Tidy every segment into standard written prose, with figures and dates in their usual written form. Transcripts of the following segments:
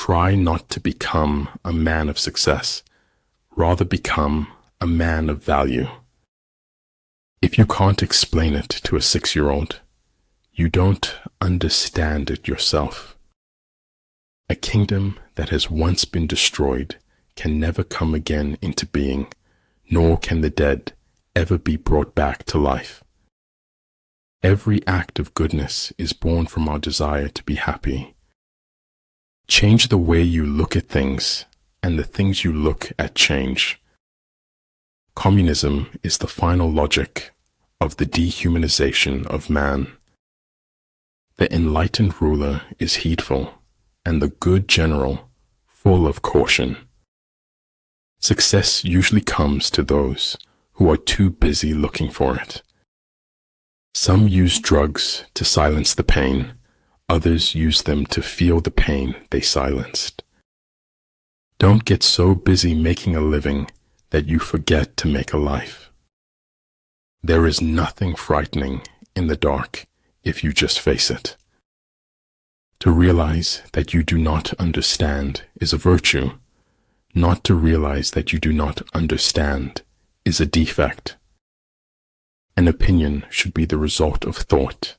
Try not to become a man of success. Rather become a man of value. If you can't explain it to a 6-year-old, you don't understand it yourself. A kingdom that has once been destroyed can never come again into being, nor can the dead ever be brought back to life. Every act of goodness is born from our desire to be happy. Change the way you look at things, and the things you look at change. Communism is the final logic of the dehumanization of man. The enlightened ruler is heedful, and the good general full of caution. Success usually comes to those who are too busy looking for it. Some use drugs to silence the pain, others use them to feel the pain they silenced. Don't get so busy making a living that you forget to make a life. There is nothing frightening in the dark if you just face it. To realize that you do not understand is a virtue. Not to realize that you do not understand is a defect. An opinion should be the result of thought,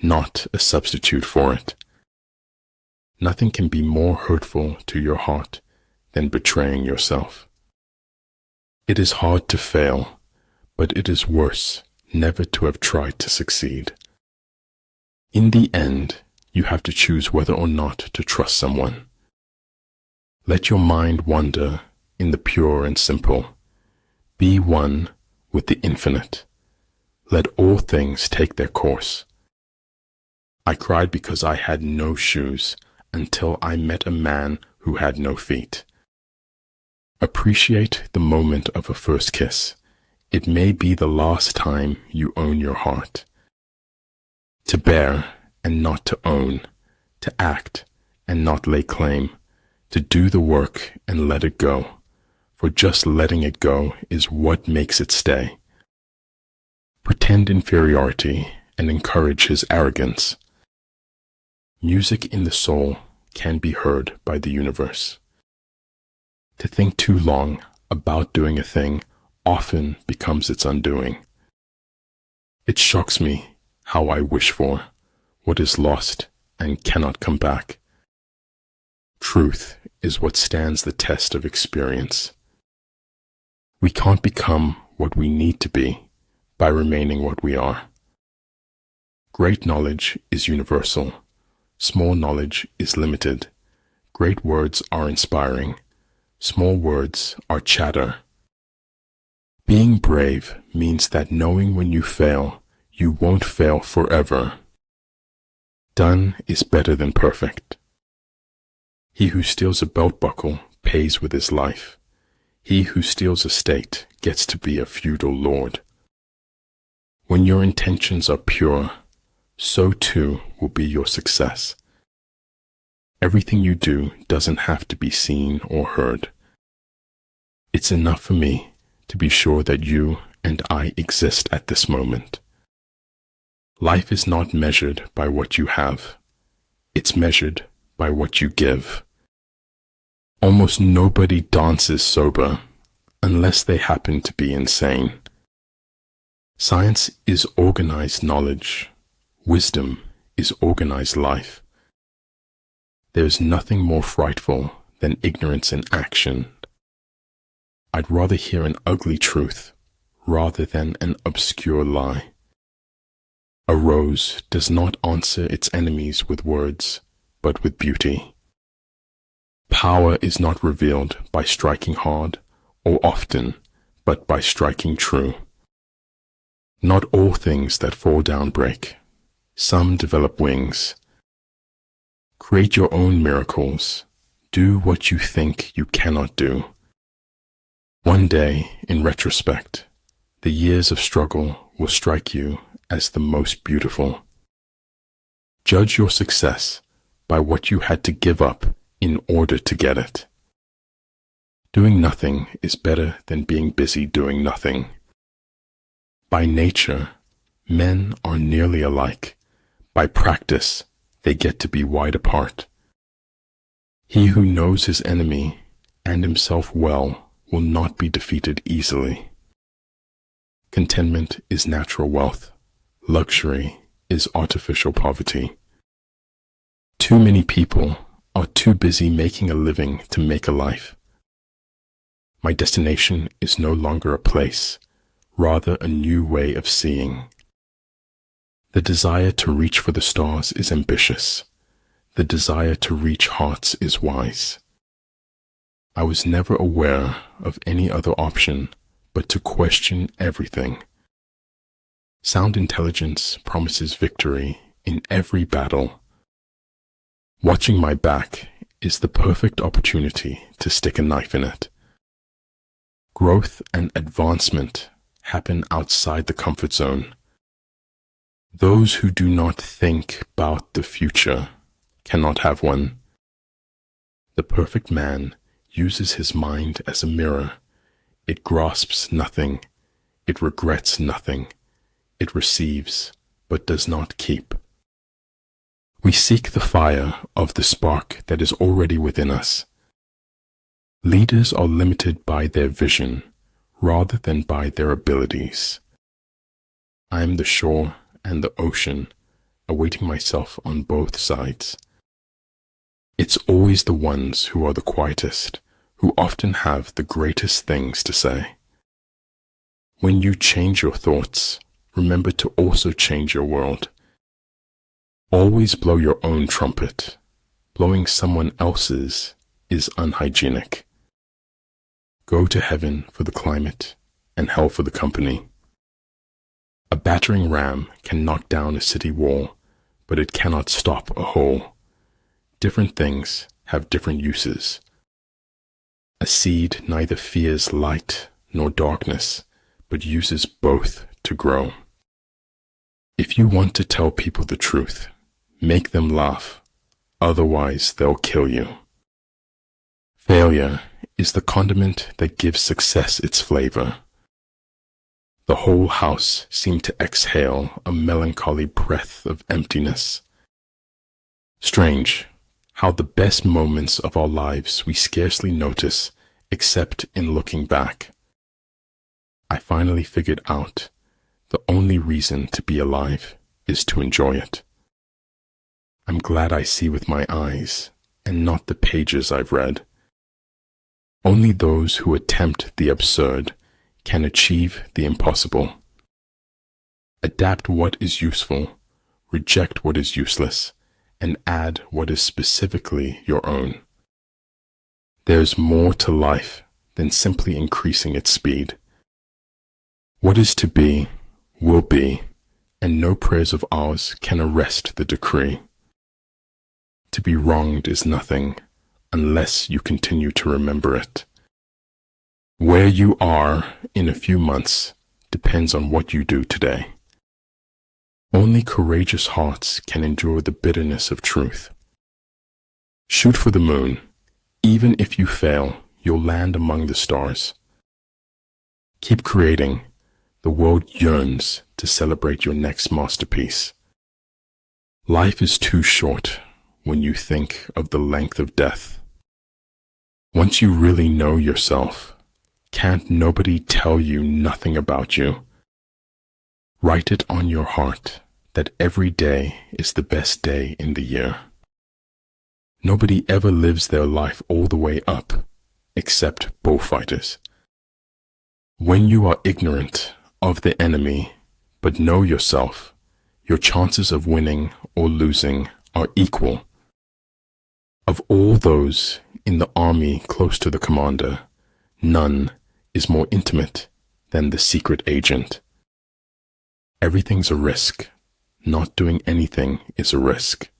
not a substitute for it. Nothing can be more hurtful to your heart than betraying yourself. It is hard to fail, but it is worse never to have tried to succeed. In the end, you have to choose whether or not to trust someone. Let your mind wander in the pure and simple. Be one with the infinite. Let all things take their course. I cried because I had no shoes until I met a man who had no feet. Appreciate the moment of a first kiss. It may be the last time you own your heart. To bear and not to own, to act and not lay claim, to do the work and let it go, for just letting it go is what makes it stay. Pretend inferiority and encourage his arrogance. Music in the soul can be heard by the universe. To think too long about doing a thing often becomes its undoing. It shocks me how I wish for what is lost and cannot come back. Truth is what stands the test of experience. We can't become what we need to be by remaining what we are. Great knowledge is universal. Small knowledge is limited. Great words are inspiring. Small words are chatter. Being brave means that knowing when you fail, you won't fail forever. Done is better than perfect. He who steals a belt buckle pays with his life. He who steals a state gets to be a feudal lord. When your intentions are pure, so too will be your success. Everything you do doesn't have to be seen or heard. It's enough for me to be sure that you and I exist at this moment. Life is not measured by what you have. It's measured by what you give. Almost nobody dances sober unless they happen to be insane. Science is organized knowledge. Wisdom is organized life. There's nothing more frightful than ignorance in action. I'd rather hear an ugly truth rather than an obscure lie. A rose does not answer its enemies with words, but with beauty. Power is not revealed by striking hard or often, but by striking true. Not all things that fall down break. Some develop wings. Create your own miracles. Do what you think you cannot do. One day, in retrospect, the years of struggle will strike you as the most beautiful. Judge your success by what you had to give up in order to get it. Doing nothing is better than being busy doing nothing. By nature, men are nearly alike. By practice, they get to be wide apart. He who knows his enemy and himself well will not be defeated easily. Contentment is natural wealth. Luxury is artificial poverty. Too many people are too busy making a living to make a life. My destination is no longer a place, rather a new way of seeing. The desire to reach for the stars is ambitious. The desire to reach hearts is wise. I was never aware of any other option but to question everything. Sound intelligence promises victory in every battle. Watching my back is the perfect opportunity to stick a knife in it. Growth and advancement happen outside the comfort zone. Those who do not think about the future cannot have one. The perfect man uses his mind as a mirror. It grasps nothing. It regrets nothing. It receives, but does not keep. We seek the fire of the spark that is already within us. Leaders are limited by their vision rather than by their abilities. I am the shore and the ocean, awaiting myself on both sides. It's always the ones who are the quietest, who often have the greatest things to say. When you change your thoughts, remember to also change your world. Always blow your own trumpet. Blowing someone else's is unhygienic. Go to heaven for the climate and hell for the company. A battering ram can knock down a city wall, but it cannot stop a hole. Different things have different uses. A seed neither fears light nor darkness, but uses both to grow. If you want to tell people the truth, make them laugh, otherwise they'll kill you. Failure is the condiment that gives success its flavor. The whole house seemed to exhale a melancholy breath of emptiness. Strange how the best moments of our lives we scarcely notice except in looking back. I finally figured out the only reason to be alive is to enjoy it. I'm glad I see with my eyes and not the pages I've read. Only those who attempt the absurd can achieve the impossible. Adapt what is useful, reject what is useless, and add what is specifically your own. There's more to life than simply increasing its speed. What is to be, will be, and no prayers of ours can arrest the decree. To be wronged is nothing unless you continue to remember it. Where you are in a few months depends on what you do today. Only courageous hearts can endure the bitterness of truth. Shoot for the moon. Even if you fail, you'll land among the stars. Keep creating. The world yearns to celebrate your next masterpiece. Life is too short when you think of the length of death. Once you really know yourself, can't nobody tell you nothing about you? Write it on your heart that every day is the best day in the year. Nobody ever lives their life all the way up, except bullfighters. When you are ignorant of the enemy, but know yourself, your chances of winning or losing are equal. Of all those in the army close to the commander, none is more intimate than the secret agent. Everything's a risk. Not doing anything is a risk.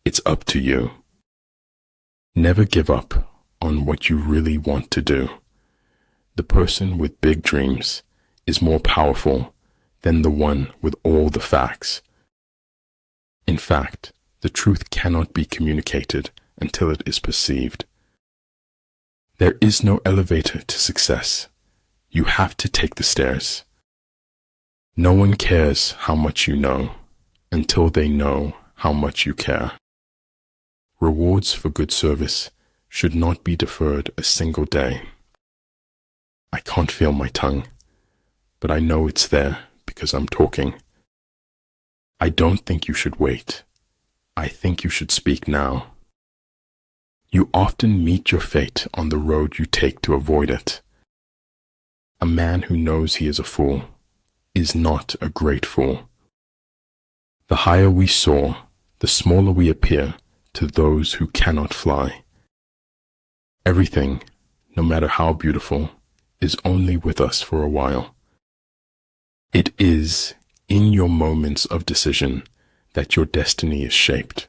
It's up to you. Never give up on what you really want to do. The person with big dreams is more powerful than the one with all the facts. In fact, the truth cannot be communicated until it is perceived. There is no elevator to success. You have to take the stairs. No one cares how much you know until they know how much you care. Rewards for good service should not be deferred a single day. I can't feel my tongue, but I know it's there because I'm talking. I don't think you should wait. I think you should speak now. You often meet your fate on the road you take to avoid it. A man who knows he is a fool is not a great fool. The higher we soar, the smaller we appear to those who cannot fly. Everything, no matter how beautiful, is only with us for a while. It is in your moments of decision that your destiny is shaped.